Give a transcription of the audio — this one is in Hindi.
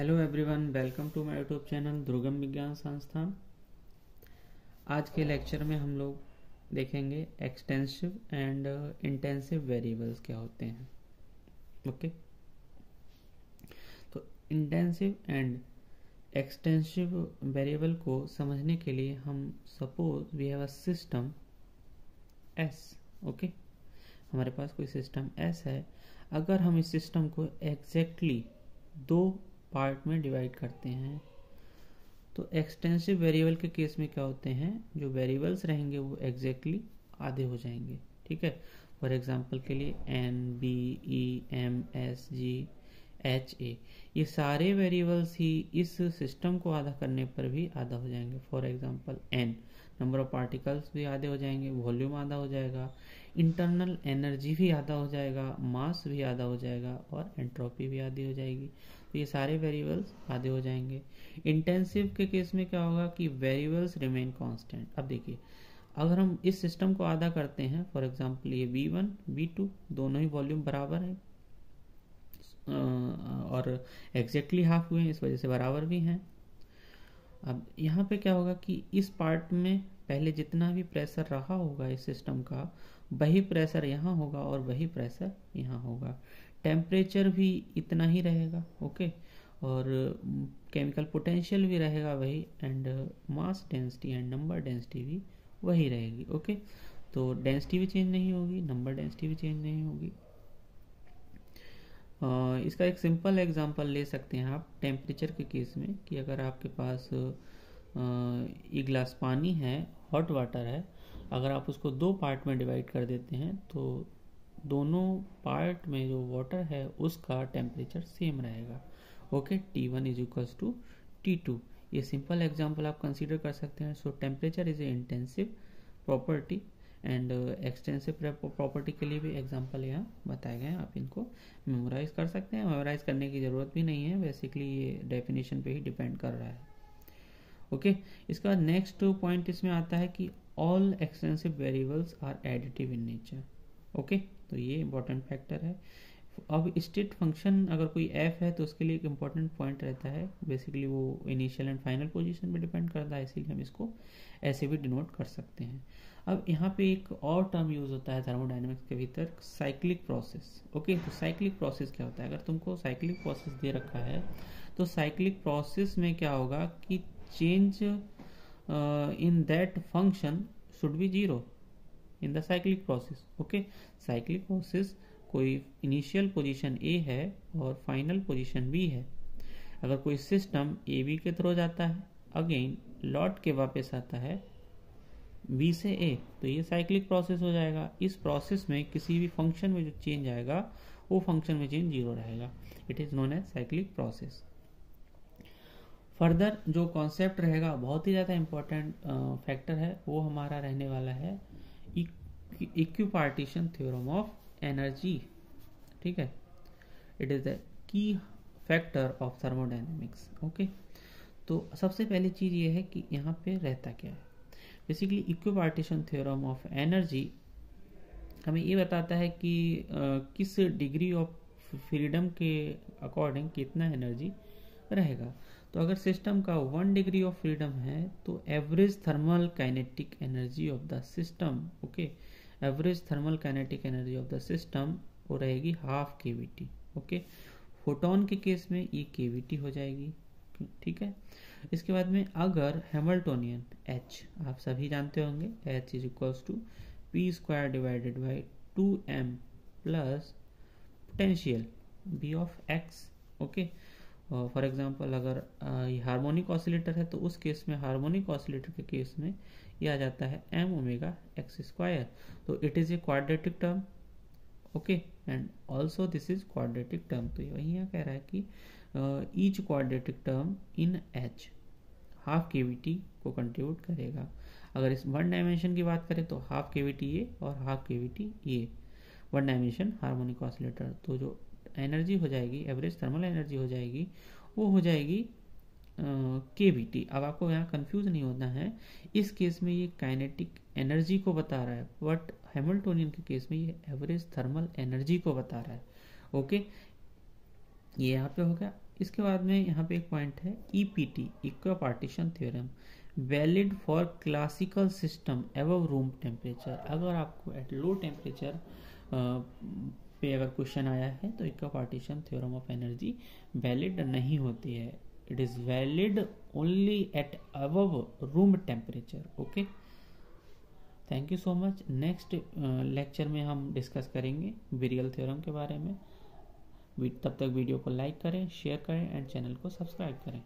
Hello everyone, welcome to my YouTube channel Durgam Vigyan संस्थान। आज के लेक्चर में हम लोग देखेंगे एक्सटेंसिव एंड इंटेंसिव वेरिएबल्स क्या होते हैं। ओके, तो इंटेंसिव एंड एक्सटेंसिव वेरिएबल को समझने के लिए हम suppose we have a system S. Okay, हमारे पास कोई सिस्टम एस है। अगर हम इस सिस्टम को एग्जैक्टली दो पार्ट में डिवाइड करते हैं तो एक्सटेंसिव वेरिएबल के केस में क्या होते हैं, जो वेरिएबल्स रहेंगे वो एग्जैक्टली आधे हो जाएंगे। ठीक है, फॉर एग्जांपल के लिए एन, बी, ई, एम, एस, जी, एच, ए, ये सारे वेरिएबल्स ही इस सिस्टम को आधा करने पर भी आधा हो जाएंगे। For example N, number of particles भी आधे हो जाएंगे, वॉल्यूम आधा हो जाएगा, इंटरनल एनर्जी भी आधा हो जाएगा, मास भी आधा हो जाएगा और एंट्रोपी भी आधी हो जाएगी। तो ये सारे वेरिएबल्स आधे हो जाएंगे। इंटेंसिव के केस में क्या होगा कि वेरिएबल्स रिमेन कांस्टेंट। अब देखिए, अगर हम इस सिस्टम को आधा करते हैं, फॉर एग्जांपल ये V1 V2 दोनों ही वॉल्यूम बराबर है और एग्जैक्टली हाफ हुए हैं, इस वजह से बराबर भी हैं। अब यहाँ पे क्या होगा कि इस पार्ट में पहले जितना भी प्रेशर रहा होगा इस सिस्टम का, वही प्रेशर यहाँ होगा और वही प्रेशर यहाँ होगा। टेम्परेचर भी इतना ही रहेगा। ओके, और केमिकल पोटेंशियल भी रहेगा वही, and mass density and number density भी वही रहेगी। ओके, तो डेंसिटी भी चेंज नहीं होगी, नंबर डेंसिटी भी चेंज नहीं होगी। इसका एक सिंपल एग्जांपल ले सकते हैं आप टेम्परेचर के केस में, कि अगर आपके पास एक गिलास पानी है, हॉट वाटर है, अगर आप उसको दो पार्ट में डिवाइड कर देते हैं तो दोनों पार्ट में जो वाटर है उसका टेम्परेचर सेम रहेगा। Okay, T1 is equals to T2। ये सिंपल एग्जांपल आप कंसीडर कर सकते हैं। So temperature is a intensive property and extensive property के लिए भी एग्जांपल यहाँ बताए गए हैं। आप इनको मेमोराइज कर सकते हैं। मेमोराइज करने की ज़रूरत भी नहीं है, बेसिकली ये डेफिनेशन पे ही डिपेंड कर रहा है। ओके, इसका नेक्स्ट पॉइंट इसमें आता है कि all extensive variables are additive in nature. Okay, तो ये इंपॉर्टेंट फैक्टर है। अब स्टेट फंक्शन अगर कोई f है तो उसके लिए एक इम्पॉर्टेंट पॉइंट रहता है, बेसिकली वो इनिशियल एंड फाइनल पोजीशन पे डिपेंड करता है, इसीलिए हम इसको ऐसे भी डिनोट कर सकते हैं। अब यहाँ पे एक और टर्म यूज होता है थर्मोडायनेमिक्स के भीतर, साइक्लिक प्रोसेस। ओके, तो साइक्लिक प्रोसेस क्या होता है? अगर तुमको साइक्लिक प्रोसेस दे रखा है तो साइक्लिक प्रोसेस में क्या होगा कि change in that function should be zero in the cyclic process. Okay, cyclic process कोई इनिशियल पोजीशन A है और फाइनल पोजीशन B है। अगर कोई सिस्टम AB के थ्रू जाता है, अगेन लौट के वापस आता है B से A, तो ये साइक्लिक प्रोसेस हो जाएगा। इस प्रोसेस में किसी भी फंक्शन में जो चेंज आएगा वो फंक्शन में चेंज जीरो रहेगा। It is known as cyclic process. Further जो कॉन्सेप्ट रहेगा, बहुत ही ज़्यादा इंपॉर्टेंट फैक्टर है, वो हमारा रहने वाला है इक्विपार्टीशन थ्योरम ऑफ एनर्जी। ठीक है, it is the key factor of thermodynamics. Okay, तो सबसे पहली चीज ये है कि यहाँ पे रहता क्या है। Basically equipartition theorem of energy हमें ये बताता है कि किस डिग्री ऑफ फ्रीडम के अकॉर्डिंग कितना एनर्जी रहेगा। तो अगर सिस्टम का 1 डिग्री ऑफ फ्रीडम है तो average thermal kinetic energy of the system, okay, average thermal kinetic energy of the system वो रहेगी हाफ केवीटी। ओके, फोटोन के केस में ये केवीटी हो जाएगी। ठीक है, इसके बाद में अगर हैमिल्टोनियन H आप सभी जानते होंगे, H is equals to P square divided by 2m plus potential B of X। Okay, for example अगर ये हार्मोनिक ऑसिलेटर है तो उस केस में, हार्मोनिक ऑसिलेटर के केस में ये आ जाता है m ओमेगा x स्क्वायर। तो it is a quadratic term. Okay, and also this is quadratic term. तो वही यहाँ कह रहा है कि each quadratic term in H half KVT को कंट्रीब्यूट करेगा। अगर इस वन डायमेंशन की बात करें तो हाफ केवीटी ये और हाफ केवीटी ये, वन डायमेंशन हार्मोनिक ऑसिलेटर। तो जो एनर्जी हो जाएगी, एवरेज थर्मल एनर्जी हो जाएगी, वो हो जाएगी केवीटी। अब आपको यहाँ कंफ्यूज नहीं होना है, इस केस में ये काइनेटिक एनर्जी को बता रहा है, बट हैमिल्टोनियन के केस में ये एवरेज थर्मल एनर्जी को बता रहा है। ओके, ये यहाँ पे हो गया। इसके बाद में यहाँ पे एक पॉइंट है ईपीटी, इक्वा partition theorem, valid for classical system above room temperature. अगर आपको एट लो टेम्परेचर पे अगर क्वेश्चन आया है तो equipartition theorem of energy valid नहीं होती है। It is valid only at above room temperature. Okay, thank you so much. Next lecture में हम डिस्कस करेंगे विरियल थ्योरम के बारे में। तब तक वीडियो को लाइक करें, शेयर करें एंड चैनल को सब्सक्राइब करें।